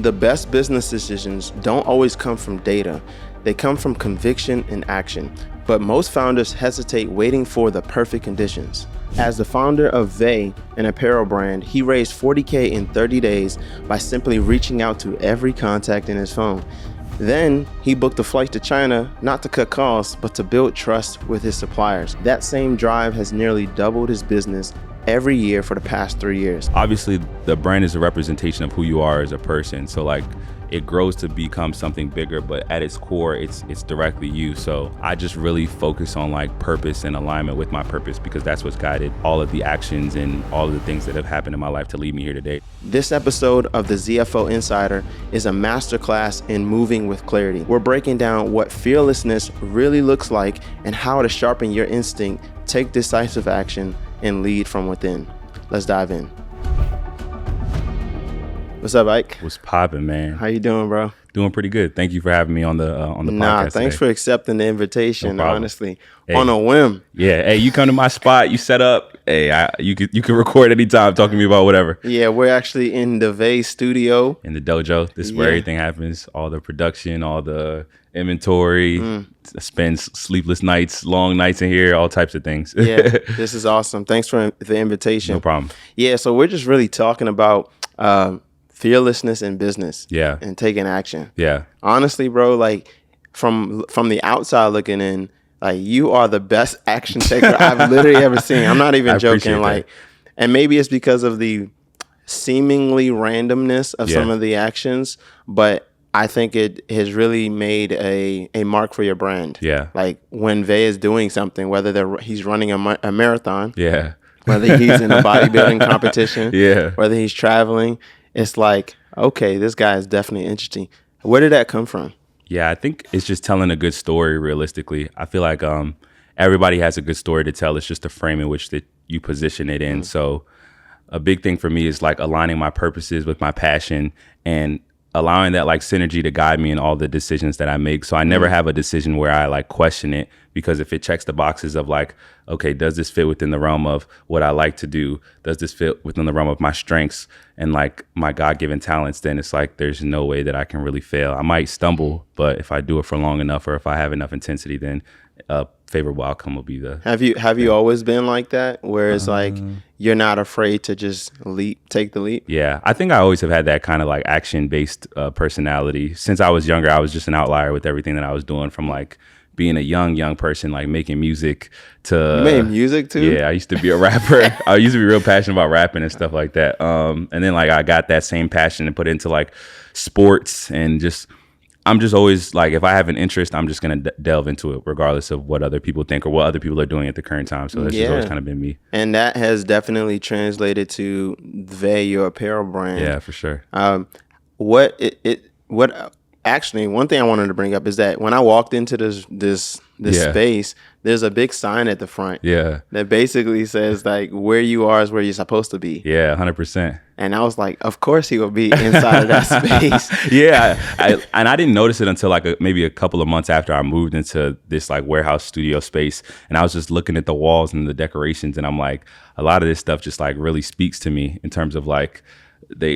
The best business decisions don't always come from data. They come from conviction and action. But most founders hesitate waiting for the perfect conditions. As the founder of Veii, an apparel brand, he raised $40K in 30 days by simply reaching out to every contact in his phone. Then he booked a flight to China, not to cut costs, but to build trust with his suppliers. That same drive has nearly doubled his business every year for the past 3 years. Obviously, the brand is a representation of who you are as a person. So like, it grows to become something bigger, but at its core, it's directly you. So I just really focus on like purpose and alignment with my purpose, because that's what's guided all of the actions and all of the things that have happened in my life to lead me here today. This episode of the ZFO Insider is a masterclass in moving with clarity. We're breaking down what fearlessness really looks like and how to sharpen your instinct, take decisive action, and lead from within. Let's dive in. What's up, Ike? What's poppin', man? How you doing, bro? Doing pretty good. Thank you for having me on the podcast. Nah, thanks for accepting the invitation. No problem. Honestly, Hey. on a whim. Yeah, hey, you come to my spot, you set up. Hey, you can record anytime, talk to me about whatever. Yeah, we're actually in the Veii studio. In the dojo, this is where everything happens. All the production, all the inventory, spend sleepless nights, long nights in here, all types of things. Yeah, this is awesome. Thanks for the invitation. No problem. Yeah, so we're just really talking about fearlessness in business. Yeah. And taking action. Yeah. Honestly, bro, like from the outside looking in, like you are the best action taker I've literally ever seen. I'm not even joking. Like, and maybe it's because of the seemingly randomness of some of the actions, but I think it has really made a mark for your brand. Yeah. Like when Veii is doing something, whether he's running a marathon, Yeah. whether he's in a bodybuilding competition, Yeah. whether he's traveling, it's like, okay, this guy is definitely interesting. Where did that come from? Yeah, I think it's just telling a good story realistically. I feel like everybody has a good story to tell. It's just the frame in which that you position it in. So a big thing for me is like aligning my purposes with my passion and allowing that like synergy to guide me in all the decisions that I make. So I never have a decision where I like question it, because if it checks the boxes of like, okay, does this fit within the realm of what I like to do? Does this fit within the realm of my strengths and like my God-given talents? Then it's like, there's no way that I can really fail. I might stumble, but if I do it for long enough, or if I have enough intensity, then a favorable outcome will be the. Have you always been like that, where it's like you're not afraid to just take the leap? Yeah, I think I always have had that kind of like action-based personality. Since I was younger, I was just an outlier with everything that I was doing, from like being a young person, like making music to. You made music too? Yeah, I used to be a rapper. I used to be real passionate about rapping and stuff like that. And then like I got that same passion and put it into like sports, and just I'm just always like, if I have an interest, I'm just going to delve into it regardless of what other people think or what other people are doing at the current time. So that's just always kind of been me. And that has definitely translated to Veii, your apparel brand. Yeah, for sure. Actually, one thing I wanted to bring up is that when I walked into this space, there's a big sign at the front. Yeah. That basically says like, where you are is where you're supposed to be. Yeah, 100%. And I was like, of course he will be inside of that space. Yeah, I didn't notice it until like maybe a couple of months after I moved into this like warehouse studio space, and I was just looking at the walls and the decorations, and I'm like, a lot of this stuff just like really speaks to me in terms of like,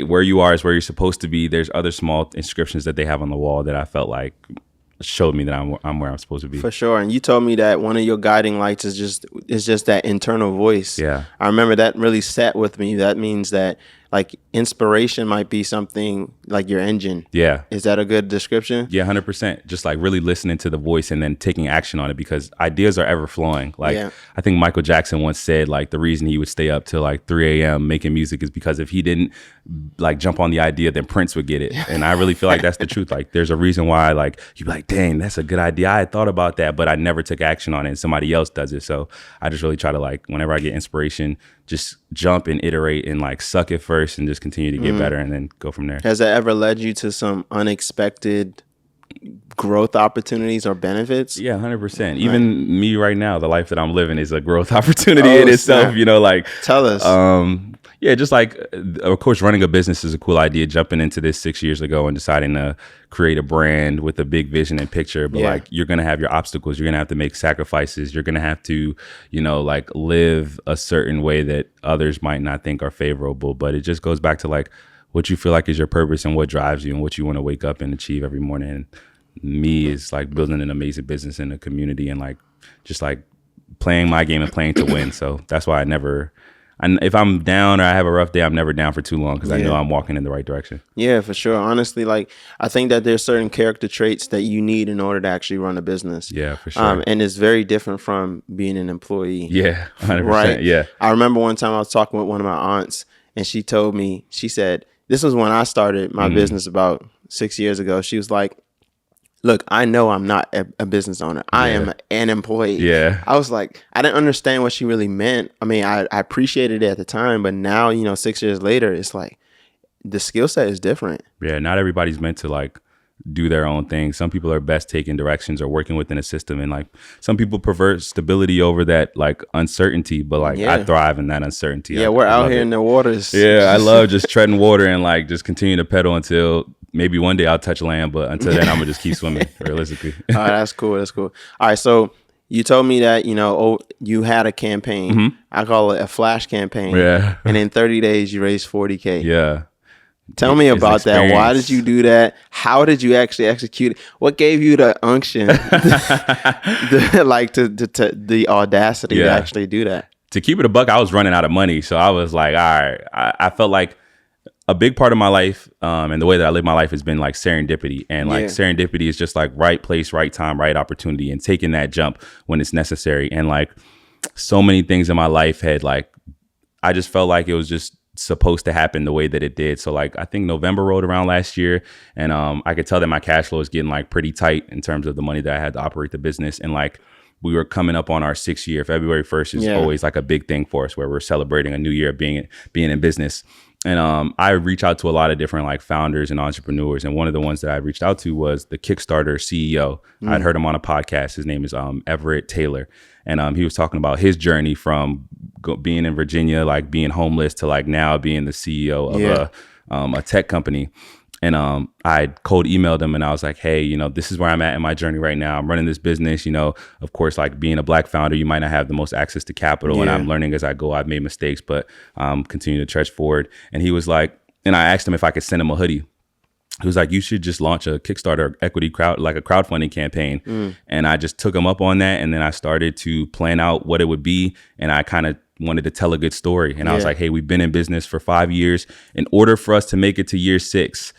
where you are is where you're supposed to be. There's other small inscriptions that they have on the wall that I felt like showed me that I'm where I'm supposed to be. For sure. And you told me that one of your guiding lights is just that internal voice. Yeah. I remember that really sat with me. That means that like inspiration might be something like your engine. Yeah. Is that a good description? Yeah, 100%. Just like really listening to the voice and then taking action on it, because ideas are ever flowing. Like I think Michael Jackson once said like the reason he would stay up till like 3 a.m. making music is because if he didn't like jump on the idea, then Prince would get it. And I really feel like that's the truth. Like there's a reason why like you'd be like, dang, that's a good idea. I had thought about that, but I never took action on it, and somebody else does it. So I just really try to like, whenever I get inspiration, just jump and iterate and like suck it first and just continue to get better and then go from there. Has that ever led you to some unexpected growth opportunities or benefits? Yeah, 100%. Even me right now, the life that I'm living is a growth opportunity in itself, snap. you know, like. Tell us. Yeah, just like, of course, running a business is a cool idea. Jumping into this 6 years ago and deciding to create a brand with a big vision and picture. But like, you're going to have your obstacles. You're going to have to make sacrifices. You're going to have to, you know, like live a certain way that others might not think are favorable. But it just goes back to like, what you feel like is your purpose and what drives you and what you want to wake up and achieve every morning. And me is like building an amazing business in the community and like just like playing my game and playing to win. So that's why if I'm down or I have a rough day, I'm never down for too long because I know I'm walking in the right direction. Yeah, for sure. Honestly, like I think that there's certain character traits that you need in order to actually run a business. Yeah, for sure. And it's very different from being an employee. Yeah, 100%. Right? Yeah. I remember one time I was talking with one of my aunts and she told me, she said, this was when I started my business about 6 years ago. She was like, look, I know I'm not a business owner. I am an employee. Yeah. I was like, I didn't understand what she really meant. I mean, I appreciated it at the time, but now, 6 years later, it's like the skill set is different. Yeah. Not everybody's meant to like do their own thing. Some people are best taking directions or working within a system. And like some people prefer stability over that like uncertainty, but like I thrive in that uncertainty. Yeah, we're out here in the waters. Yeah. I love just treading water and like just continue to pedal until maybe one day I'll touch land, but until then, I'm gonna just keep swimming realistically. All right, that's cool. That's cool. All right, so you told me that you had a campaign. Mm-hmm. I call it a flash campaign. Yeah. And in 30 days, you raised $40K. Yeah. Tell me about that. Why did you do that? How did you actually execute it? What gave you the unction, the audacity to actually do that? To keep it a buck, I was running out of money, so I was like, all right. I felt like a big part of my life and the way that I live my life has been like serendipity. And like serendipity is just like right place, right time, right opportunity and taking that jump when it's necessary. And like so many things in my life had like, I just felt like it was just supposed to happen the way that it did. So like, I think November rolled around last year and I could tell that my cash flow is getting like pretty tight in terms of the money that I had to operate the business. And like, we were coming up on our 6th year. February 1st is always like a big thing for us where we're celebrating a new year of being in business. And I reach out to a lot of different like founders and entrepreneurs. And one of the ones that I reached out to was the Kickstarter CEO. I'd heard him on a podcast. His name is Everett Taylor. And he was talking about his journey from being in Virginia, like being homeless to like now being the CEO of a tech company. And I cold emailed him and I was like, hey, this is where I'm at in my journey right now. I'm running this business, of course, like being a Black founder, you might not have the most access to capital and I'm learning as I go. I've made mistakes, but continue to trudge forward. And he was like, and I asked him if I could send him a hoodie. He was like, you should just launch a Kickstarter equity like a crowdfunding campaign. And I just took him up on that. And then I started to plan out what it would be. And I kind of wanted to tell a good story. And I was like, hey, we've been in business for 5 years. In order for us to make it to year 6,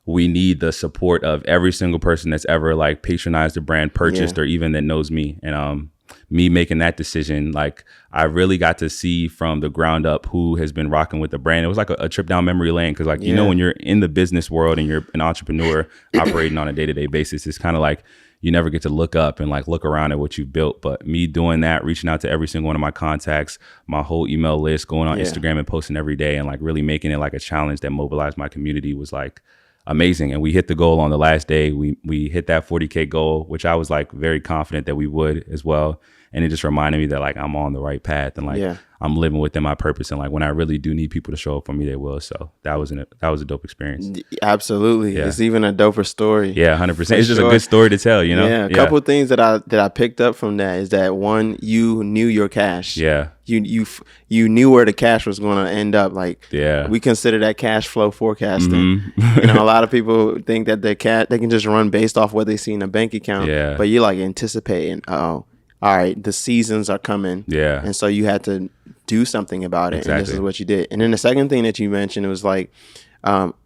we need the support of every single person that's ever like patronized the brand, purchased, or even that knows me. And me making that decision, like I really got to see from the ground up who has been rocking with the brand. It was like a trip down memory lane. Cause like, when you're in the business world and you're an entrepreneur operating on a day-to-day basis, it's kind of like you never get to look up and like look around at what you built. But me doing that, reaching out to every single one of my contacts, my whole email list, going on Instagram and posting every day and like really making it like a challenge that mobilized my community was like amazing. And we hit the goal on the last day. We hit that 40K goal, which I was like very confident that we would as well. And it just reminded me that like I'm on the right path and like I'm living within my purpose. And like when I really do need people to show up for me, they will. So that was a dope experience. Absolutely. Yeah. It's even a doper story. Yeah, 100%. It's just a good story to tell, Yeah. A couple of things that I picked up from that is that one, you knew your cash. Yeah. You knew where the cash was going to end up. Like we consider that cash flow forecasting. A lot of people think that they can just run based off what they see in a bank account. Yeah. But you're like anticipating, all right, the seasons are coming. Yeah. And so you had to do something about it. Exactly. And this is what you did. And then the second thing that you mentioned, it was like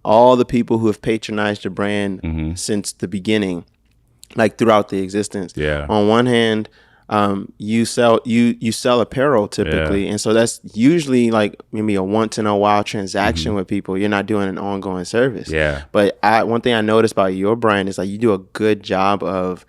all the people who have patronized your brand since the beginning, like throughout the existence. Yeah. On one hand, you sell apparel typically. And so that's usually like maybe a once in a while transaction with people. You're not doing an ongoing service. Yeah. But one thing I noticed about your brand is like you do a good job of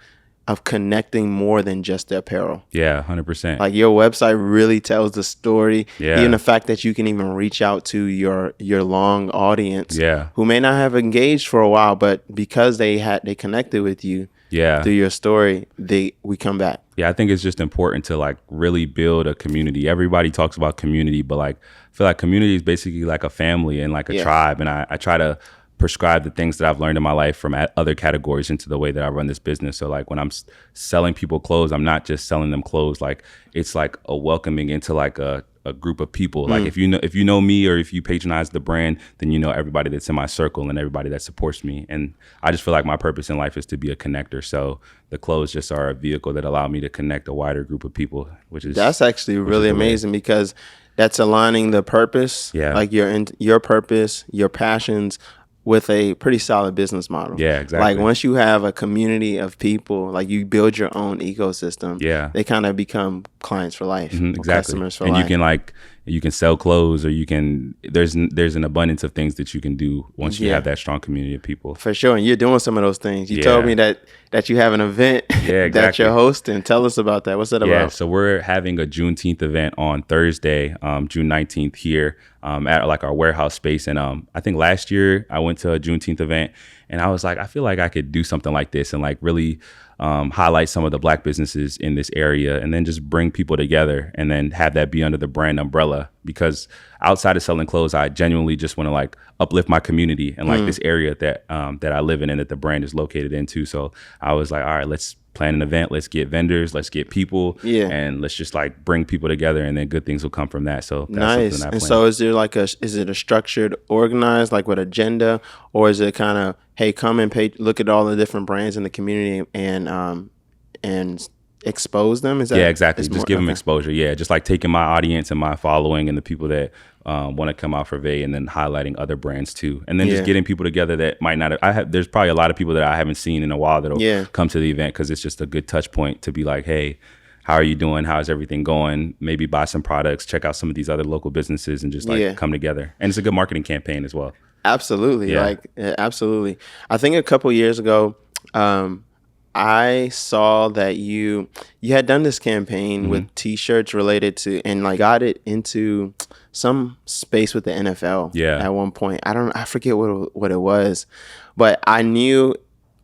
connecting more than just the apparel. Yeah, 100%. Like your website really tells the story. Yeah. Even the fact that you can even reach out to your long audience who may not have engaged for a while, but because they connected with you through your story, we come back. Yeah, I think it's just important to like really build a community. Everybody talks about community, but like I feel like community is basically like a family and like a tribe. And I try to prescribe the things that I've learned in my life from other categories into the way that I run this business. So like when I'm selling people clothes, I'm not just selling them clothes. Like it's like a welcoming into like a a group of people. Like if you know me, or if you patronize the brand, then you know everybody that's in my circle and everybody that supports me. And I just feel like my purpose in life is to be a connector. So the clothes just are a vehicle that allow me to connect a wider group of people, that's actually really amazing, because that's aligning the purpose, like your purpose, your passions, with a pretty solid business model. Yeah, exactly. Like once you have a community of people, like you build your own ecosystem. Yeah, they kind of become clients for life, exactly. Customers for and life. You can sell clothes, or there's an abundance of things that you can do once you have that strong community of people. For sure, and you're doing some of those things. You told me that you have an event that you're hosting. Tell us about that. What's that about? Yeah, so we're having a Juneteenth event on Thursday, June 19th here at like our warehouse space. And I think last year I went to a Juneteenth event, and I was like, I feel like I could do something like this and like really highlight some of the Black businesses in this area, and then just bring people together, and then have that be under the brand umbrella. Because outside of selling clothes, I genuinely just want to like uplift my community and like this area that I live in and that the brand is located into. So I was like, all right, let's plan an event. Let's get vendors. Let's get people. And let's just like bring people together, and then good things will come from that. So that's nice. And so is there like is it a structured, organized, like with agenda, or is it kind of, hey, come and look at all the different brands in the community and expose them? Is that exactly. Just give them exposure. Yeah, just like taking my audience and my following and the people that want to come out for Veii, and then highlighting other brands too, and then just getting people together that might not have. There's probably a lot of people that I haven't seen in a while that'll come to the event, because it's just a good touch point to be like, hey, how are you doing? How's everything going? Maybe buy some products, check out some of these other local businesses, and just like come together. And it's a good marketing campaign as well. Absolutely. Absolutely. I think a couple years ago, I saw that you had done this campaign with T-shirts related to, and like got it into some space with the NFL. At one point, I forget what it was, but I knew,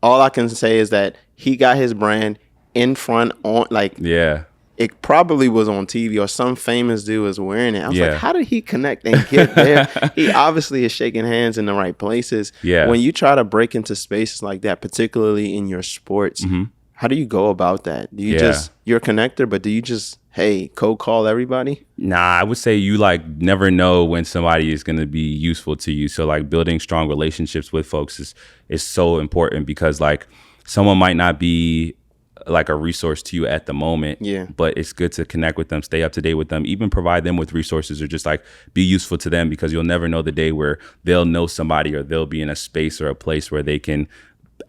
all I can say is that he got his brand in front on, like, it probably was on TV, or some famous dude was wearing it. I was like, how did he connect and get there? He obviously is shaking hands in the right places. When you try to break into spaces like that, particularly in your sports, how do you go about that? Do you you're a connector, but do you just, hey, cold call everybody? Nah, I would say you like never know when somebody is going to be useful to you. So like building strong relationships with folks is so important, because like someone might not be like a resource to you at the moment, but it's good to connect with them, stay up to date with them, even provide them with resources, or just like be useful to them, because you'll never know the day where they'll know somebody, or they'll be in a space or a place where they can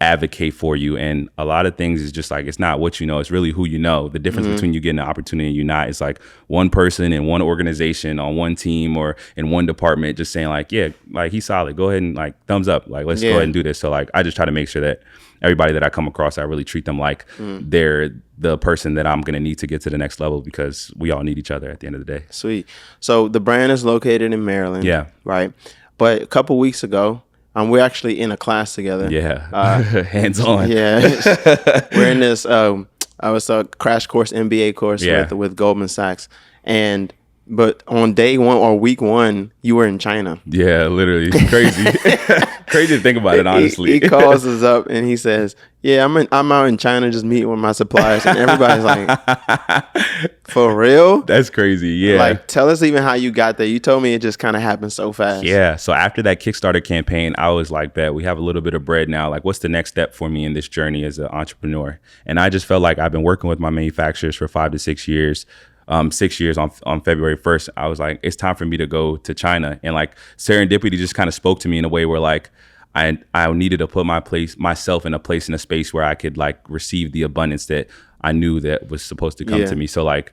advocate for you. And a lot of things is just like, it's not what you know, it's really who you know. The difference between you getting an opportunity and you not, it's like one person in one organization on one team or in one department just saying like, yeah, like he's solid, go ahead and like thumbs up, like let's go ahead and do this. So like I just try to make sure that everybody that I come across, I really treat them like they're the person that I'm going to need to get to the next level, because we all need each other at the end of the day. Sweet. So the brand is located in Maryland. Right. But a couple weeks ago, we're actually in a class together. Hands on. We're in this, I was a crash course MBA course with Goldman Sachs. But on day one or week one, you were in China. Yeah, literally. It's crazy. Crazy to think about it, honestly. He calls us up and he says, yeah, I'm out in China just meeting with my suppliers. And everybody's like, for real? That's crazy, yeah. Like, tell us even how you got there. You told me it just kind of happened so fast. Yeah, so after that Kickstarter campaign, I was like, bet we have a little bit of bread now. Like, what's the next step for me in this journey as an entrepreneur? And I just felt like I've been working with my manufacturers for 5 to 6 years. 6 years on February 1st, I was like, it's time for me to go to China. And like serendipity just kind of spoke to me in a way where like I needed to put myself in a space where I could like receive the abundance that I knew that was supposed to come to me. So like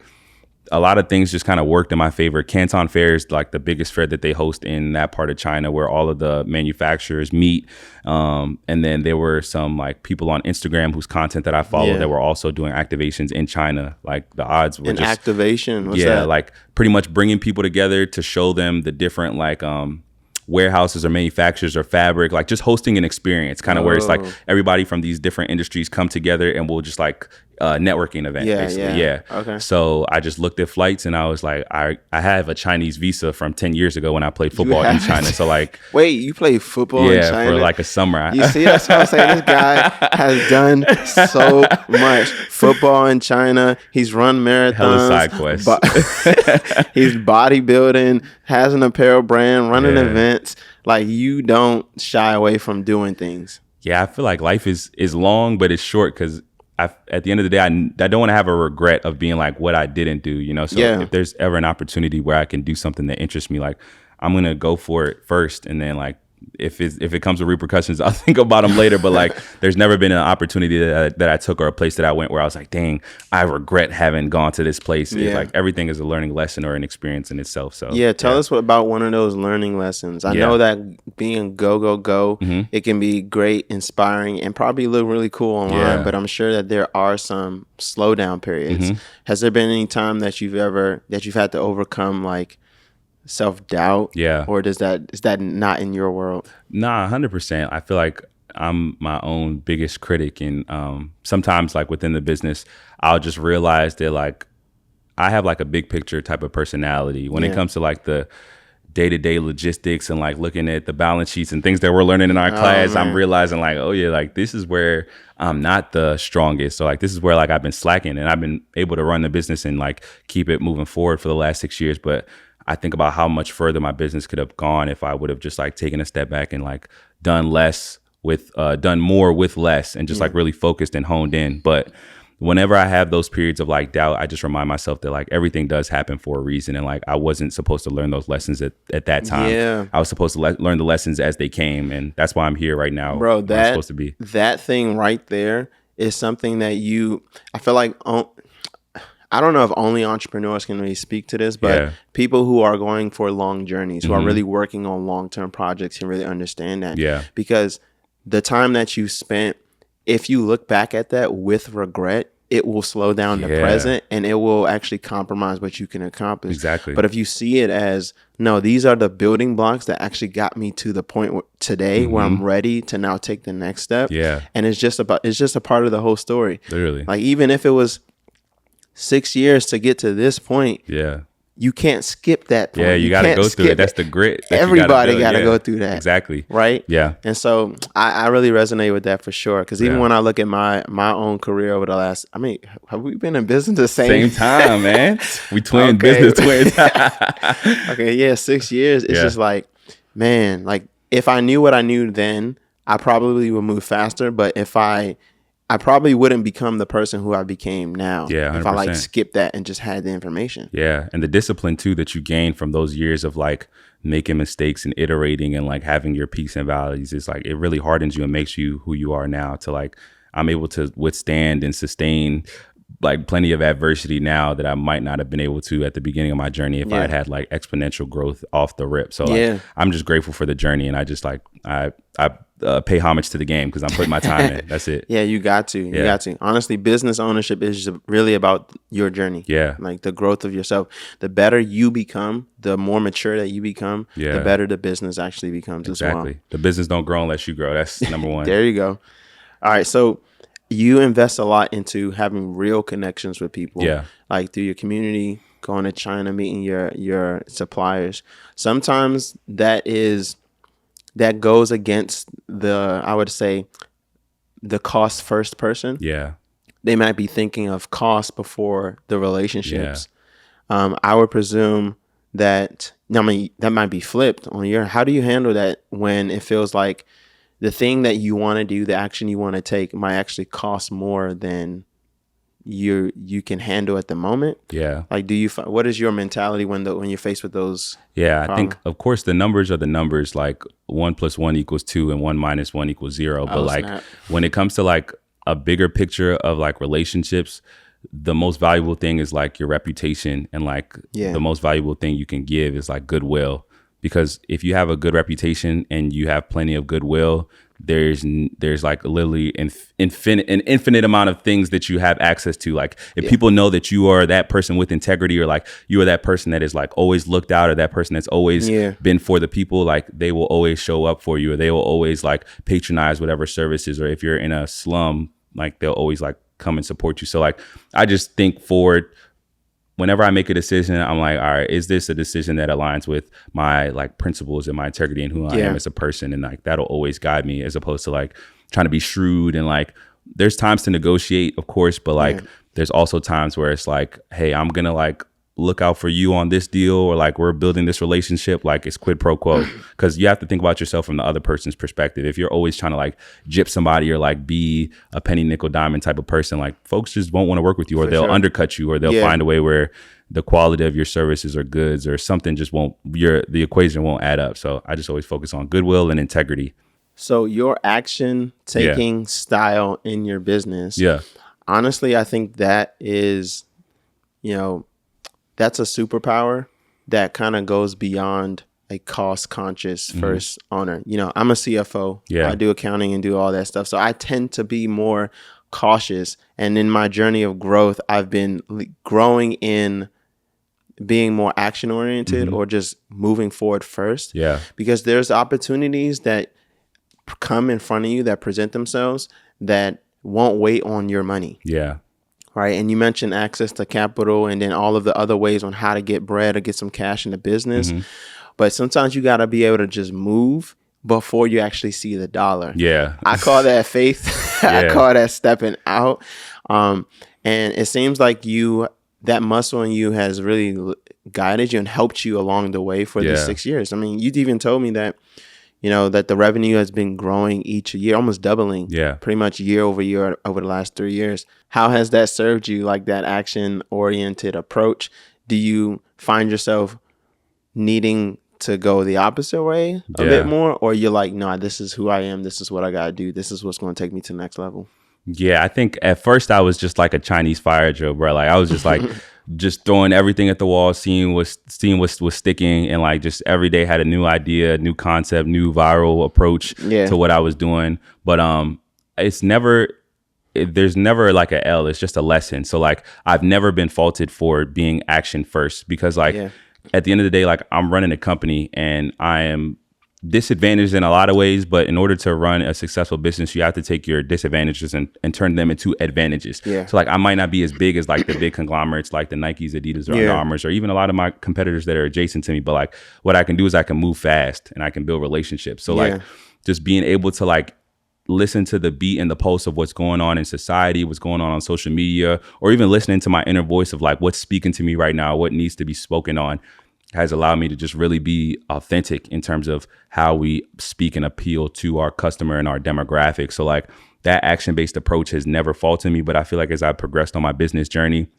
a lot of things just kind of worked in my favor. Canton Fair is like the biggest fair that they host in that part of China, where all of the manufacturers meet. And then there were some like people on Instagram whose content that I followed that were also doing activations in China. Like the odds were activation. What's that? Like pretty much bringing people together to show them the different like warehouses or manufacturers or fabric, like just hosting an experience kind of where it's like everybody from these different industries come together, and we'll just like networking event, basically. Yeah. Okay. So I just looked at flights and I was like, I have a Chinese visa from 10 years ago when I played football in China. So like, wait, you play football in China? For like a summer. You see, that's what I'm saying. This guy has done so much. Football in China. He's run marathons. Hella side quests. He's bodybuilding, has an apparel brand, running events. Like, you don't shy away from doing things. Yeah, I feel like life is long, but it's short because at the end of the day, I don't want to have a regret of being like what I didn't do, you know? So if there's ever an opportunity where I can do something that interests me, like I'm going to go for it first. And then like, if it comes with repercussions, I'll think about them later. But like, there's never been an opportunity that I took or a place that I went where I was like, dang, I regret having gone to this place. Yeah. Like everything is a learning lesson or an experience in itself. So tell us about one of those learning lessons. I know that being go, it can be great, inspiring, and probably look really cool online. But I'm sure that there are some slowdown periods. Has there been any time that you've had to overcome like self-doubt? Or is that not in your world? Nah, 100%. I feel like I'm my own biggest critic, and sometimes like within the business, I'll just realize that like I have like a big picture type of personality when it comes to like the day-to-day logistics and like looking at the balance sheets and things that we're learning in our class. I'm realizing like, oh yeah, like this is where I'm not the strongest. So like this is where like I've been slacking, and I've been able to run the business and like keep it moving forward for the last 6 years. But I think about how much further my business could have gone if I would have just like taken a step back and like done more with less and just like really focused and honed in. But whenever I have those periods of like doubt, I just remind myself that like everything does happen for a reason. And like I wasn't supposed to learn those lessons at that time. Yeah. I was supposed to learn the lessons as they came. And that's why I'm here right now. Bro, I'm supposed to be. That thing right there is something that I feel like, I don't know if only entrepreneurs can really speak to this, but people who are going for long journeys, who are really working on long-term projects can really understand that. Yeah. Because the time that you spent, if you look back at that with regret, it will slow down the present, and it will actually compromise what you can accomplish. Exactly. But if you see it as, no, these are the building blocks that actually got me to the point today where I'm ready to now take the next step. Yeah. And it's just a part of the whole story. Literally. Like even if it was 6 years to get to this point, you can't skip that point. Yeah, you got to go through it. That's the grit. Everybody got to go through that. Exactly. Right? Yeah. And so I really resonate with that for sure. Because even when I look at my own career over the last, have we been in business the same time, man? We business twins. Okay, yeah, 6 years. It's just like, man, like if I knew what I knew then, I probably would move faster. But if I probably wouldn't become the person who I became now. Yeah, 100%. If I like skipped that and just had the information. Yeah, and the discipline too that you gain from those years of like making mistakes and iterating and like having your peaks and valleys is like it really hardens you and makes you who you are now. To like I'm able to withstand and sustain like plenty of adversity now that I might not have been able to at the beginning of my journey if I had like exponential growth off the rip. So like, I'm just grateful for the journey, and I just like I pay homage to the game because I'm putting my time in. That's it. Yeah, you got to. You got to. Honestly, business ownership is really about your journey. Yeah. Like the growth of yourself. The better you become, the more mature that you become, the better the business actually becomes as well. Exactly. The business don't grow unless you grow. That's number one. There you go. All right. So you invest a lot into having real connections with people. Yeah. Like through your community, going to China, meeting your suppliers. Sometimes that goes against I would say, the cost first person. Yeah. They might be thinking of cost before the relationships. Yeah. I would presume that, that might be flipped on how do you handle that when it feels like the thing that you want to do, the action you want to take might actually cost more than you can handle at the moment? Yeah. Like, what is your mentality when you're faced with those? Yeah, I think of course the numbers are the numbers, like 1 + 1 = 2 and 1 - 1 = 0. But like when it comes to like a bigger picture of like relationships, the most valuable thing is like your reputation, and like the most valuable thing you can give is like goodwill. Because if you have a good reputation and you have plenty of goodwill, there's like literally an infinite amount of things that you have access to. Like if people know that you are that person with integrity, or like you are that person that is like always looked out, or that person that's always been for the people, like they will always show up for you, or they will always like patronize whatever services. Or if you're in a slum, like they'll always like come and support you. So like, I just think forward. Whenever I make a decision, I'm like, all right, is this a decision that aligns with my like principles and my integrity and who I am as a person? And like, that'll always guide me, as opposed to like trying to be shrewd. And like, there's times to negotiate, of course, but like, there's also times where it's like, hey, I'm going to like look out for you on this deal, or like we're building this relationship, like it's quid pro quo. Because you have to think about yourself from the other person's perspective. If you're always trying to like gyp somebody or like be a penny nickel diamond type of person, like folks just won't want to work with you, or they'll undercut you, or they'll find a way where the quality of your services or goods or something just won't, the equation won't add up. So I just always focus on goodwill and integrity. So your action taking style in your business, honestly, I think that is, that's a superpower that kind of goes beyond a cost conscious first owner. I'm a CFO. I do accounting and do all that stuff. So I tend to be more cautious. And in my journey of growth, I've been growing in being more action oriented or just moving forward first. Because there's opportunities that come in front of you that present themselves that won't wait on your money. Right. And you mentioned access to capital and then all of the other ways on how to get bread or get some cash in the business. But sometimes you got to be able to just move before you actually see the dollar. I call that faith. I call that stepping out. And it seems like that muscle in you has really guided you and helped you along the way for these 6 years. I mean, you'd even told me that, that the revenue has been growing each year, almost doubling pretty much year over year over the last 3 years. How has that served you, like that action-oriented approach? Do you find yourself needing to go the opposite way a bit more? Or you're like, no, this is who I am. This is what I got to do. This is what's going to take me to the next level. I think at first I was just like a Chinese fire drill, bro. Like I was just like just throwing everything at the wall, seeing what's sticking, and like just every day had a new idea, new concept, new viral approach to what I was doing. But there's never like a L. It's just a lesson. So like I've never been faulted for being action first, because like at the end of the day, like I'm running a company and I am disadvantaged in a lot of ways, but in order to run a successful business, you have to take your disadvantages and turn them into advantages. So like I might not be as big as like the big conglomerates like the Nikes, Adidas, or Under Armours, or even a lot of my competitors that are adjacent to me, but like what I can do is I can move fast and I can build relationships. So like just being able to like listen to the beat and the pulse of what's going on in society, what's going on social media, or even listening to my inner voice of like what's speaking to me right now, what needs to be spoken on, has allowed me to just really be authentic in terms of how we speak and appeal to our customer and our demographic. So like that action-based approach has never faulted me, but I feel like as I progressed on my business journey,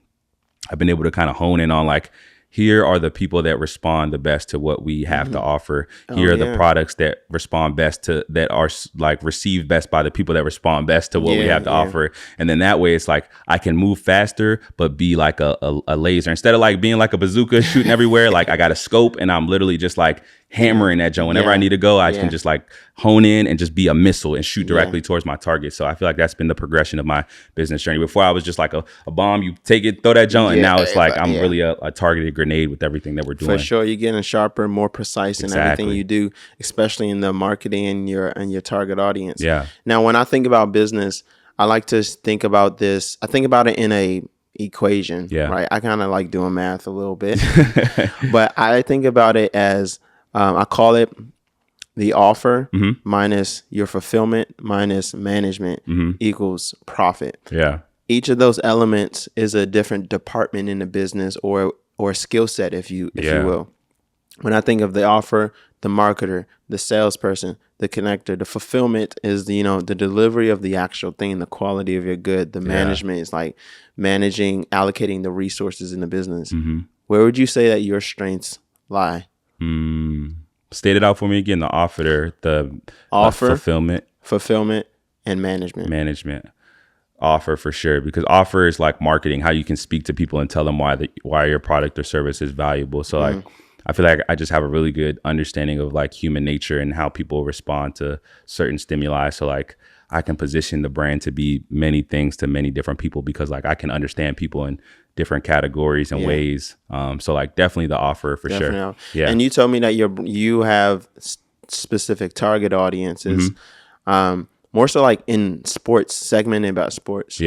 I've been able to kind of hone in on like, here are the people that respond the best to what we have to offer. Here are the products that respond best to, that are like received best by the people that respond best to what we have to offer. And then that way it's like, I can move faster, but be like a laser. Instead of like being like a bazooka shooting everywhere, like I got a scope and I'm literally just like hammering that joint. Whenever I need to go, I can just like hone in and just be a missile and shoot directly towards my target. So I feel like that's been the progression of my business journey. Before I was just like a bomb, you take it, throw that joint, and now it's like I'm really a targeted grenade with everything that we're doing. For sure, you're getting sharper, more precise in everything you do, especially in the marketing and your target audience. Now, when I think about business, I like to think about this. I think about it in a equation, right? I kind of like doing math a little bit, but I think about it as I call it the offer minus your fulfillment minus management equals profit. Each of those elements is a different department in the business or skill set, if you will. When I think of the offer, the marketer, the salesperson, the connector, the fulfillment is the delivery of the actual thing, the quality of your good. The management is like managing, allocating the resources in the business. Where would you say that your strengths lie? State it out for me again. The offer, the offer, fulfillment, and management. Offer for sure, because offer is like marketing, how you can speak to people and tell them why your product or service is valuable. So like I feel like I just have a really good understanding of like human nature and how people respond to certain stimuli. So like I can position the brand to be many things to many different people, because like I can understand people in different categories and ways. So like definitely the offer for sure. And you told me that you have specific target audiences, more so like in sports, segmented about sports.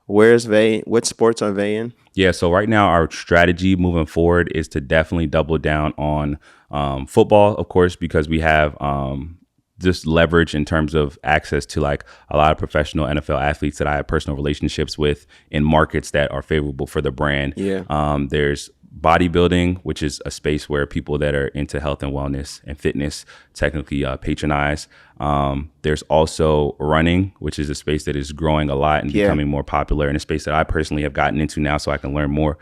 Where's Veii? What sports are Veii in? Yeah, so right now our strategy moving forward is to definitely double down on football, of course, because we have just leverage in terms of access to like a lot of professional NFL athletes that I have personal relationships with in markets that are favorable for the brand. Yeah. There's bodybuilding, which is a space where people that are into health and wellness and fitness technically patronize. There's also running, which is a space that is growing a lot and becoming more popular, and a space that I personally have gotten into now so I can learn more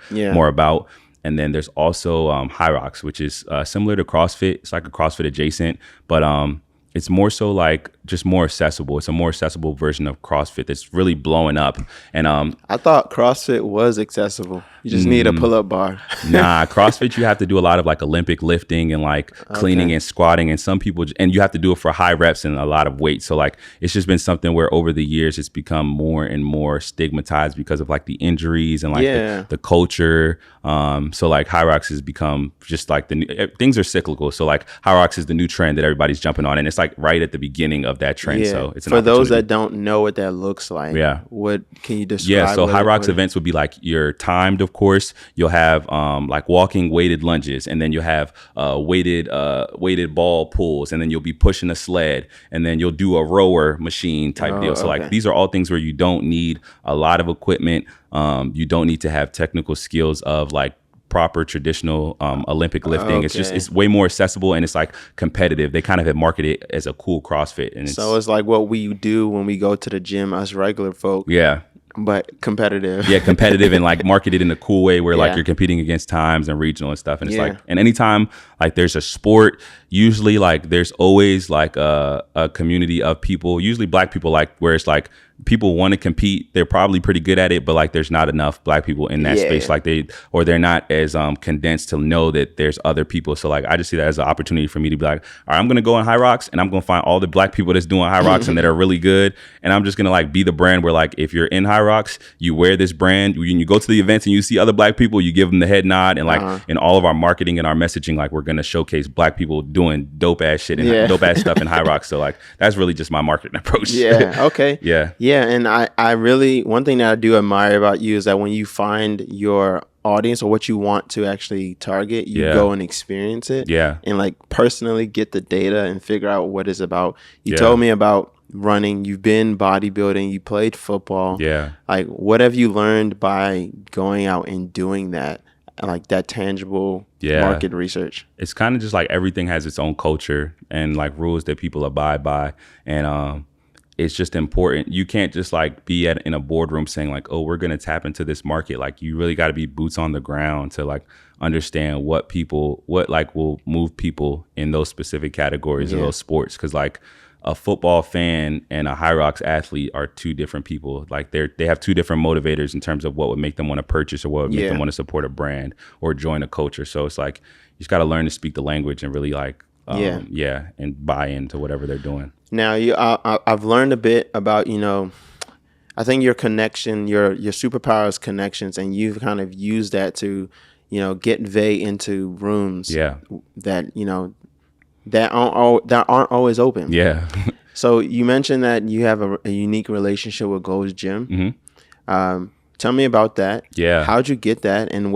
about. And then there's also High Rocks, which is similar to CrossFit. It's like a CrossFit adjacent, but it's more so like just more accessible. It's a more accessible version of CrossFit that's really blowing up. And I thought CrossFit was accessible. You just need a pull-up bar. Nah, CrossFit, you have to do a lot of like Olympic lifting and like cleaning and squatting. And some people, and you have to do it for high reps and a lot of weight. So like, it's just been something where over the years, it's become more and more stigmatized because of like the injuries and like the culture. So like High Rocks has become just like things are cyclical. So like High Rocks is the new trend that everybody's jumping on. And it's like right at the beginning of that trend. Yeah. So it's for those that don't know what that looks like. Yeah. What can you describe? Yeah. So High Rocks events would be like you're timed, of course. You'll have like walking weighted lunges, and then you'll have weighted ball pulls, and then you'll be pushing a sled, and then you'll do a rower machine type deal. So like these are all things where you don't need a lot of equipment. You don't need to have technical skills of like proper traditional Olympic lifting. It's way more accessible, and it's like competitive. They kind of have marketed it as a cool CrossFit, and it's like what we do when we go to the gym as regular folk. Yeah. But competitive. Yeah, competitive and like marketed in a cool way where like you're competing against times and regional and stuff. And it's like, and anytime like there's a sport, usually like there's always like a community of people, usually Black people, like where it's like people want to compete. They're probably pretty good at it, but like there's not enough Black people in that space. Like they're not as condensed to know that there's other people. So like I just see that as an opportunity for me to be like, all right, I'm going to go on High Rocks and I'm going to find all the Black people that's doing High Rocks and that are really good. And I'm just going to like be the brand where like if you're in High Rocks, you wear this brand, when you go to the events and you see other Black people, you give them the head nod. And like in all of our marketing and our messaging, like we're going to showcase Black people doing dope ass shit and dope ass stuff in High Rocks. So like that's really just my marketing approach. Okay. Yeah. And I really, one thing that I do admire about you is that when you find your audience or what you want to actually target, you go and experience it. Yeah. And like personally get the data and figure out what it's about. You told me about running, you've been bodybuilding, you played football. Yeah. Like what have you learned by going out and doing that? Like that tangible market research? It's kind of just like everything has its own culture and like rules that people abide by. And it's just important. You can't just like be in a boardroom saying like, oh, we're going to tap into this market. Like you really got to be boots on the ground to like understand what like will move people in those specific categories of those sports. Cause like a football fan and a High Rocks athlete are two different people. Like they have two different motivators in terms of what would make them want to purchase or what would make them want to support a brand or join a culture. So it's like, you just got to learn to speak the language and really like, and buy into whatever they're doing. Now, I've learned a bit about, I think your connection, your superpower is connections, and you've kind of used that to, get Veii into rooms that, that aren't always open. Yeah. So you mentioned that you have a unique relationship with Gold's Gym. Mm-hmm. Tell me about that. Yeah. How'd you get that, and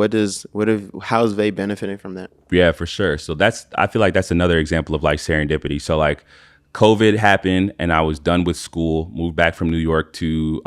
how's Veii benefiting from that? Yeah, for sure. So I feel like that's another example of like serendipity. So like COVID happened and I was done with school, moved back from New York to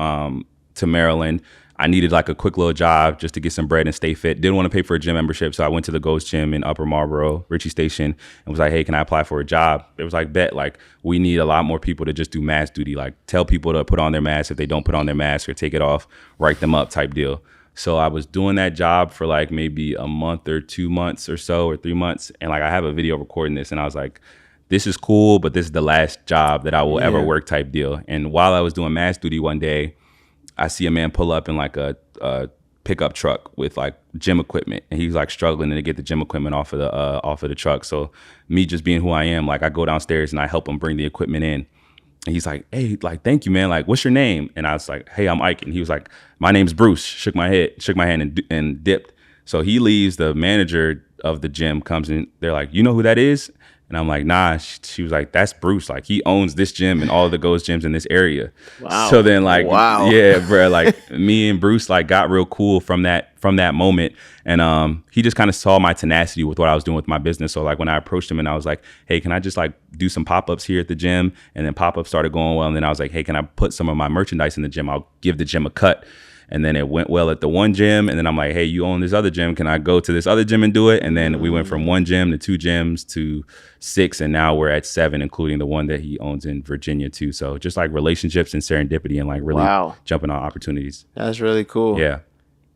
Maryland. I needed like a quick little job just to get some bread and stay fit. Didn't want to pay for a gym membership. So I went to the Gold's Gym in Upper Marlboro, Ritchie Station, and was like, hey, can I apply for a job? It was like, bet, like we need a lot more people to just do mask duty. Like tell people to put on their mask if they don't put on their mask or take it off, write them up type deal. So I was doing that job for like maybe a month or 2 months or so, or 3 months. And like I have a video recording this and I was like, this is cool, but this is the last job that I will ever work type deal. And while I was doing mask duty one day, I see a man pull up in like a pickup truck with like gym equipment, and he's like struggling to get the gym equipment off of the truck. So me just being who I am, like I go downstairs and I help him bring the equipment in. And he's like, hey, like, thank you, man. Like, what's your name? And I was like, hey, I'm Ike. And he was like, my name's Bruce. Shook my hand and dipped. So he leaves. The manager of the gym comes in. They're like, you know who that is? And And I'm like, nah. She was like, that's Bruce. Like, he owns this gym and all of the Ghost gyms in this area. Wow. So then, like, wow. yeah, bro, like me and Bruce like got real cool from that moment. And he just kind of saw my tenacity with what I was doing with my business. So like when I approached him and I was like, hey, can I just like do some pop-ups here at the gym? And then pop-ups started going well. And then I was like, hey, can I put some of my merchandise in the gym? I'll give the gym a cut. And then it went well at the one gym. And then I'm like, hey, you own this other gym. Can I go to this other gym and do it? And then we went from one gym to 2 gyms to 6. And now we're at 7, including the one that he owns in Virginia too. So just like relationships and serendipity and like really jumping on opportunities. That's really cool. Yeah.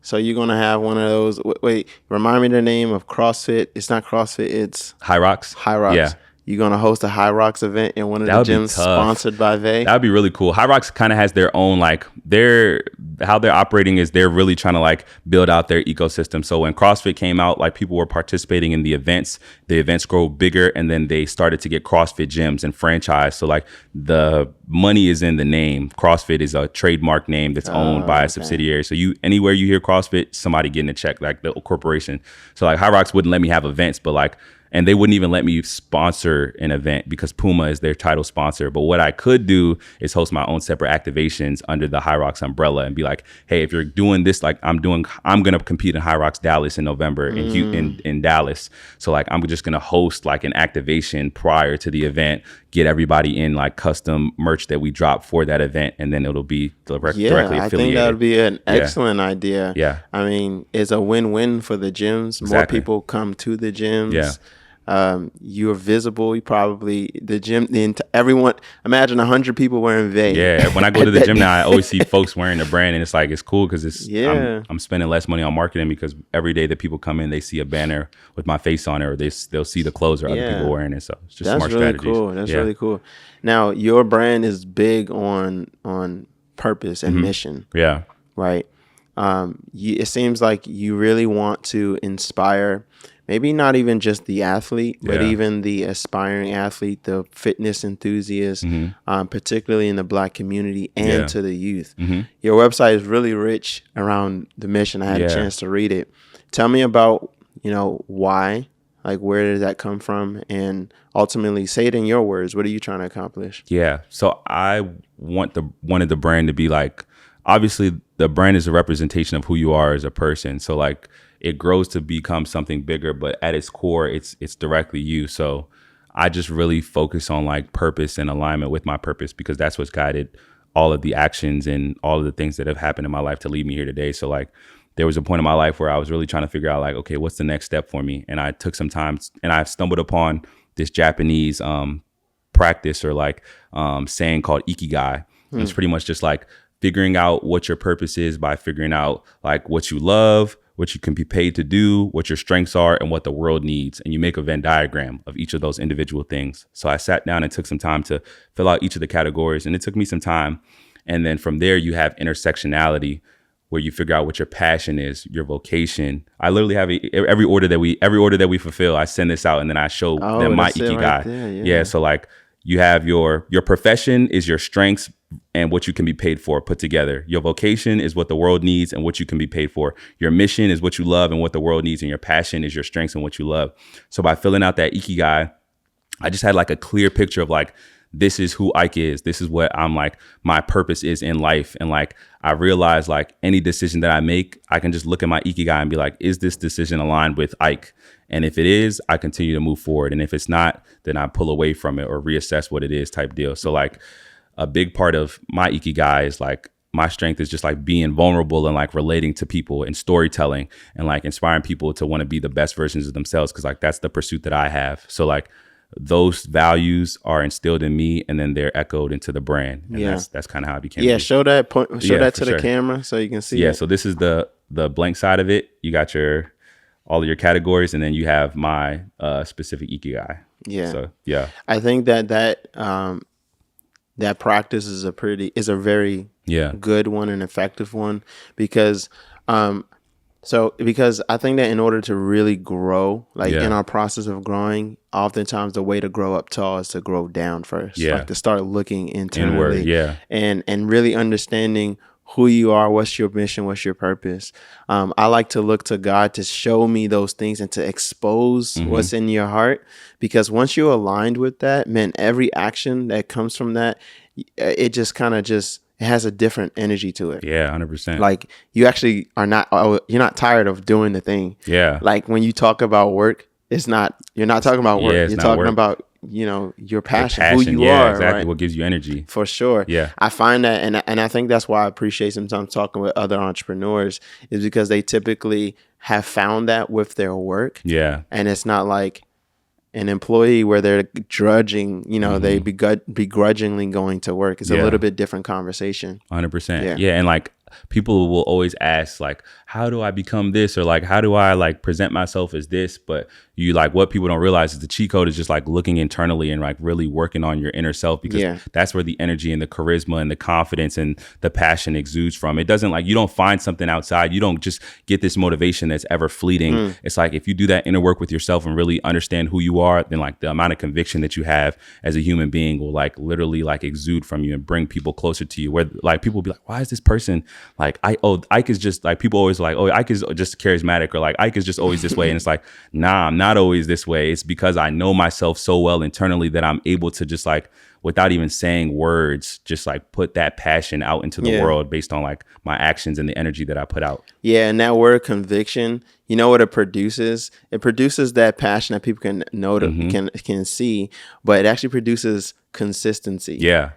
So you're going to have one of those. Wait, remind me the name of CrossFit. It's not CrossFit. It's High Rocks. High Rocks. Yeah. You're going to host a High Rocks event in one of the gyms sponsored by Veii? That would be really cool. High Rocks kind of has their own, like, how they're operating is they're really trying to, like, build out their ecosystem. So when CrossFit came out, like, people were participating in the events grow bigger, and then they started to get CrossFit gyms and franchise. So, like, the money is in the name. CrossFit is a trademark name that's owned by a subsidiary. So anywhere you hear CrossFit, somebody getting a check, like the corporation. So, like, High Rocks wouldn't let me have events, but, like, and they wouldn't even let me sponsor an event because Puma is their title sponsor. But what I could do is host my own separate activations under the High Rocks umbrella and be like, hey, if you're doing this, like I'm going to compete in High Rocks Dallas in November in Dallas. So like, I'm just going to host like an activation prior to the event, get everybody in like custom merch that we drop for that event. And then it'll be directly affiliated. I think that would be an excellent idea. Yeah. I mean, it's a win-win for the gyms. Exactly. More people come to the gyms. Yeah. You're visible. You probably the gym. Everyone. Imagine 100 people wearing Veii. Yeah. When I go to the gym now, I always see folks wearing the brand, and it's like it's cool because I'm spending less money on marketing because every day that people come in, they see a banner with my face on it, or they'll see the clothes or other people wearing it. So it's just smart strategies. Cool. That's really cool. Now your brand is big on purpose and mission. Yeah. Right. It seems like you really want to inspire. Maybe not even just the athlete, but even the aspiring athlete, the fitness enthusiast, particularly in the Black community and to the youth. Your website is really rich around the mission. I had a chance to read it. Tell me about, why, like where did that come from? And ultimately say it in your words. What are you trying to accomplish? Yeah. So I wanted the brand to be like, obviously the brand is a representation of who you are as a person. So like, it grows to become something bigger, but at its core, it's directly you. So I just really focus on like purpose and alignment with my purpose because that's what's guided all of the actions and all of the things that have happened in my life to lead me here today. So like there was a point in my life where I was really trying to figure out like, okay, what's the next step for me? And I took some time and I stumbled upon this Japanese practice or like saying called Ikigai. And it's pretty much just like figuring out what your purpose is by figuring out like what you love, what you can be paid to do, what your strengths are, and what the world needs. And you make a Venn diagram of each of those individual things. So I sat down and took some time to fill out each of the categories, and it took me some time. And then from there, you have intersectionality, where you figure out what your passion is, your vocation. I literally have every order that we fulfill. I send this out, and then I show them my Ikigai. Right there, yeah. So like you have your profession is your strengths and what you can be paid for put together. Your vocation is what the world needs and what you can be paid for. Your mission is what you love and what the world needs. And your passion is your strengths and what you love. So by filling out that Ikigai, I just had like a clear picture of like, this is who Ike is. This is what I'm like, my purpose is in life. And like, I realized like any decision that I make, I can just look at my Ikigai and be like, is this decision aligned with Ike? And if it is, I continue to move forward. And if it's not, then I pull away from it or reassess what it is type deal. So like, a big part of my Ikigai is like my strength is just like being vulnerable and like relating to people and storytelling and like inspiring people to want to be the best versions of themselves. Cause like that's the pursuit that I have. So like those values are instilled in me and then they're echoed into the brand. And that's kind of how I became. Yeah. Show that to the camera so you can see. Yeah. So this is the blank side of it. You got all of your categories and then you have my specific Ikigai. Yeah. So yeah. I think that practice is a very good one and effective one because I think that in order to really grow, like in our process of growing, oftentimes the way to grow up tall is to grow down first. Like to start looking internally and really understanding who you are, what's your mission, what's your purpose. I like to look to God to show me those things and to expose what's in your heart, because once you're aligned with that, man, every action that comes from that, it just kind of just it has a different energy to it. Yeah, 100%. Like you actually are not, you're not tired of doing the thing. Yeah. Like when you talk about work, you're not talking about work. You're talking about, your passion, who you are. Exactly. Right? What gives you energy. For sure. Yeah. I find that, and I think that's why I appreciate sometimes talking with other entrepreneurs, is because they typically have found that with their work. Yeah. And it's not like an employee where they're drudging, they begrudgingly going to work. It's a little bit different conversation. 100%. Yeah. And like people will always ask like, how do I become this? Or like, how do I like present myself as this? But you like, what people don't realize is the cheat code is just like looking internally and like really working on your inner self, because that's where the energy and the charisma and the confidence and the passion exudes from. It doesn't like, you don't find something outside. You don't just get this motivation that's ever fleeting. It's like, if you do that inner work with yourself and really understand who you are, then like the amount of conviction that you have as a human being will like literally like exude from you and bring people closer to you, where like people will be like, why is this person like, Ike is just like, people always like, oh, Ike is just charismatic, or like Ike is just always this way. And it's like, nah, I'm not always this way. It's because I know myself so well internally that I'm able to just like, without even saying words, just like put that passion out into the world based on like my actions and the energy that I put out. Yeah. And that word conviction, you know what it produces? It produces that passion that people can notice, can see, but it actually produces consistency. Yeah.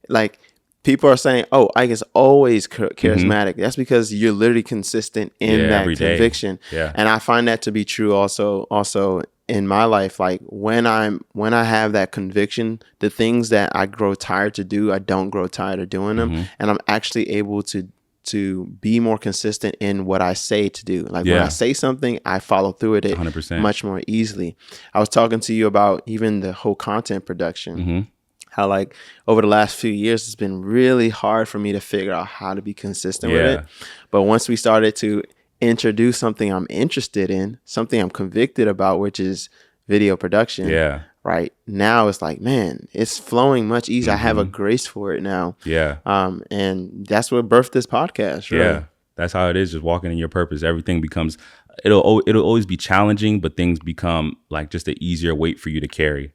Like, people are saying, oh, Ike is always charismatic. That's because you're literally consistent in that conviction. Yeah. And I find that to be true also in my life. Like when I have that conviction, the things that I grow tired to do, I don't grow tired of doing them. And I'm actually able to be more consistent in what I say to do. Like when I say something, I follow through with it 100%. Much more easily. I was talking to you about even the whole content production. How like over the last few years, it's been really hard for me to figure out how to be consistent with it. But once we started to introduce something I'm interested in, something I'm convicted about, which is video production. Yeah. Right now it's like, man, it's flowing much easier. I have a grace for it now. Yeah. And that's what birthed this podcast. Really. Yeah. That's how it is. Just walking in your purpose. Everything becomes, it'll always be challenging, but things become like just an easier weight for you to carry.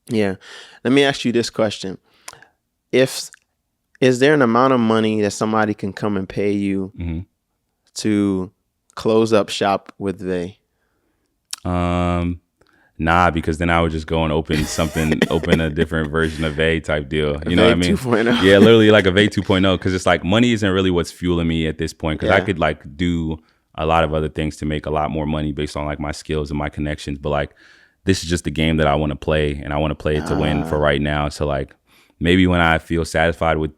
Yeah. Let me ask you this question. Is there an amount of money that somebody can come and pay you to close up shop with Veii? Nah, because then I would just go and open a different version of Veii type deal. You know what I mean? 2.0. Yeah, literally like a Veii 2.0, because it's like money isn't really what's fueling me at this point, because I could like do a lot of other things to make a lot more money based on like my skills and my connections. But like, this is just the game that I want to play, and I want to play it to win for right now. So like maybe when I feel satisfied with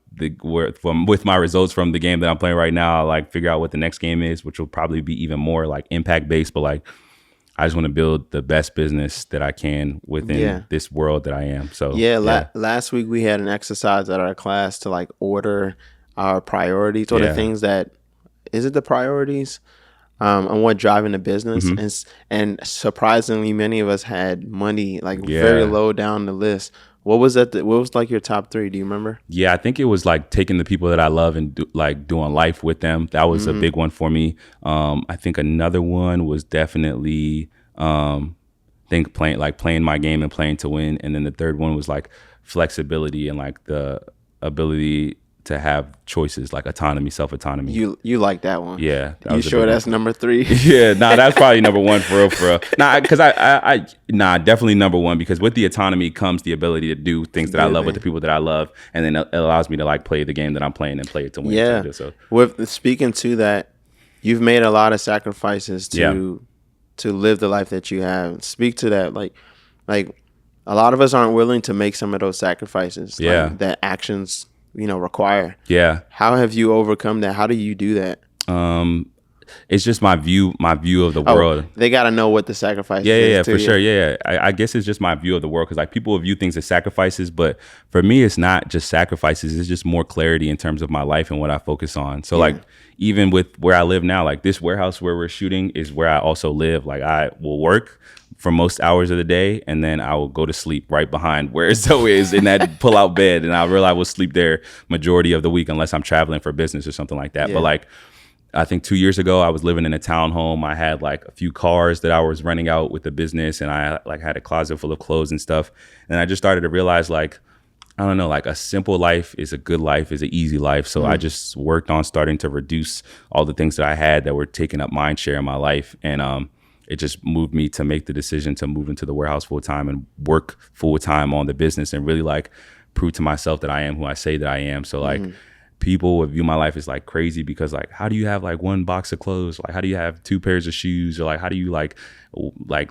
with my results from the game that I'm playing right now, I'll like figure out what the next game is, which will probably be even more like impact based. But like, I just want to build the best business that I can within this world that I am. So last week we had an exercise at our class to like order our priorities, or the things that, is it the priorities? On what driving the business, and surprisingly many of us had money like very low down the list. What was that? What was like your top 3? Do you remember? Yeah, I think it was like taking the people that I love and doing life with them. That was a big one for me. I think another one was definitely playing my game and playing to win. And then the third one was like flexibility and like the ability to have choices, like autonomy, self-autonomy. You like that one? Yeah. You sure that's number 3? Yeah, that's probably number 1 for real. Nah, because definitely number 1, because with the autonomy comes the ability to do things that I love with the people that I love, and then it allows me to like play the game that I'm playing and play it to win. Yeah. So with speaking to that, you've made a lot of sacrifices to live the life that you have. Speak to that, like a lot of us aren't willing to make some of those sacrifices. Like, that actions require. Yeah. How have you overcome that? How do you do that? It's just my view of the world. They got to know what the sacrifice is. Yeah, for sure. Yeah. I guess it's just my view of the world, because like people view things as sacrifices, but for me, it's not just sacrifices. It's just more clarity in terms of my life and what I focus on. So like, even with where I live now, like this warehouse where we're shooting is where I also live. Like I will work for most hours of the day, and then I will go to sleep right behind where Zoe is in that pull-out bed, and I realize I will sleep there majority of the week unless I'm traveling for business or something like that. Yeah. But like, I think 2 years ago, I was living in a townhome. I had like a few cars that I was renting out with the business, and I like had a closet full of clothes and stuff. And I just started to realize, like, I don't know, like a simple life is a good life, is an easy life. So I just worked on starting to reduce all the things that I had that were taking up mind share in my life. And it just moved me to make the decision to move into the warehouse full time and work full time on the business and really like prove to myself that I am who I say that I am. So like people would view my life as like crazy because like, how do you have like one box of clothes? Like, how do you have 2 pairs of shoes? Or like, how do you like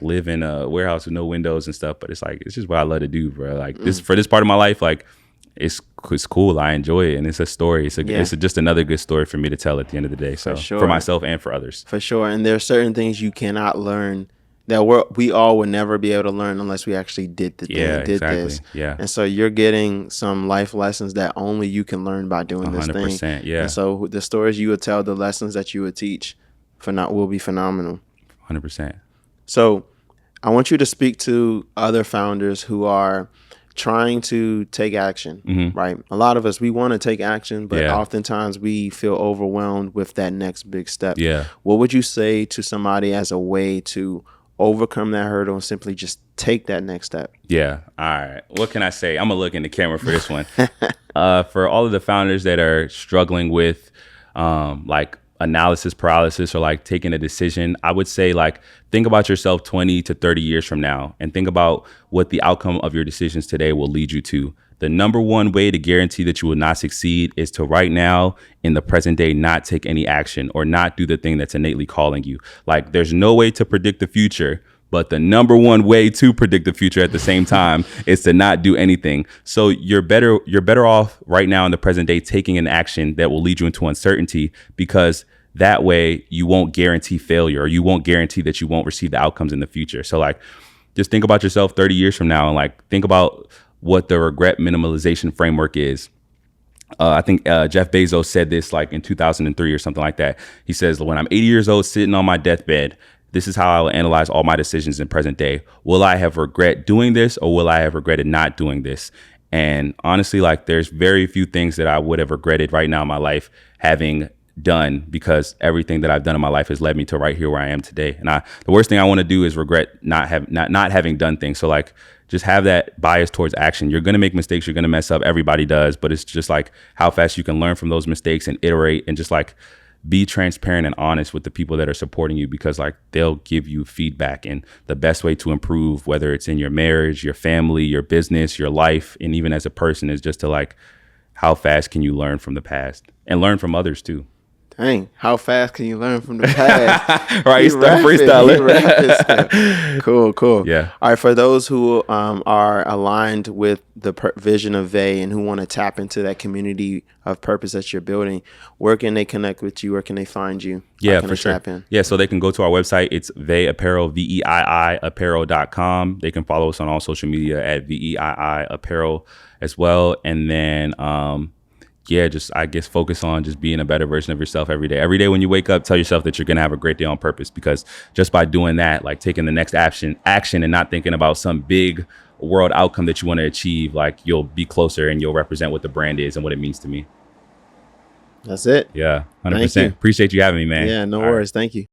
live in a warehouse with no windows and stuff? But it's like, it's just what I love to do, bro. Like this, for this part of my life, like it's cool. I enjoy it. And it's a story. It's just another good story for me to tell at the end of the day. So for myself and for others. For sure. And there are certain things you cannot learn that we all would never be able to learn unless we actually did the thing, this. Yeah. And so you're getting some life lessons that only you can learn by doing this thing. 100%, yeah. And so the stories you would tell, the lessons that you would teach will be phenomenal. 100%. So I want you to speak to other founders who are trying to take action, right? A lot of us, we want to take action, but oftentimes we feel overwhelmed with that next big step. Yeah. What would you say to somebody as a way to overcome that hurdle and simply just take that next step? Yeah. All right. What can I say? I'm going to look in the camera for this one. For all of the founders that are struggling with like analysis paralysis or like taking a decision, I would say like think about yourself 20 to 30 years from now and think about what the outcome of your decisions today will lead you to. The number one way to guarantee that you will not succeed is to right now in the present day not take any action or not do the thing that's innately calling you. Like there's no way to predict the future, but the number one way to predict the future at the same time is to not do anything. So you're better off right now in the present day taking an action that will lead you into uncertainty, because that way you won't guarantee failure or you won't guarantee that you won't receive the outcomes in the future. So like just think about yourself 30 years from now and like think about what the regret minimalization framework is. I think Jeff Bezos said this like in 2003 or something like that. He says, when I'm 80 years old sitting on my deathbed, this is how I will analyze all my decisions in present day. Will I have regret doing this or will I have regretted not doing this? And honestly, like there's very few things that I would have regretted right now in my life having done, because everything that I've done in my life has led me to right here where I am today. And the worst thing I want to do is regret not having done things. So like just have that bias towards action. You're going to make mistakes. You're going to mess up. Everybody does. But it's just like how fast you can learn from those mistakes and iterate and just like be transparent and honest with the people that are supporting you, because like they'll give you feedback. And the best way to improve, whether it's in your marriage, your family, your business, your life, and even as a person, is just to like, how fast can you learn from the past and learn from others too? Dang, how fast can you learn from the past? Right, start freestyling. Cool. Yeah. All right, for those who are aligned with the vision of Veii and who want to tap into that community of purpose that you're building, where can they connect with you? Where can they find you? Yeah, for sure. Yeah, so they can go to our website. It's Veii Apparel, Veii Apparel.com. They can follow us on all social media at Veii Apparel as well. And then just I guess focus on just being a better version of yourself every day. Every day when you wake up, tell yourself that you're gonna have a great day on purpose, because just by doing that, like taking the next action and not thinking about some big world outcome that you want to achieve, like you'll be closer and you'll represent what the brand is and what it means to me. That's it. Yeah, 100%. Appreciate you having me, man. Yeah, no worries. Thank you.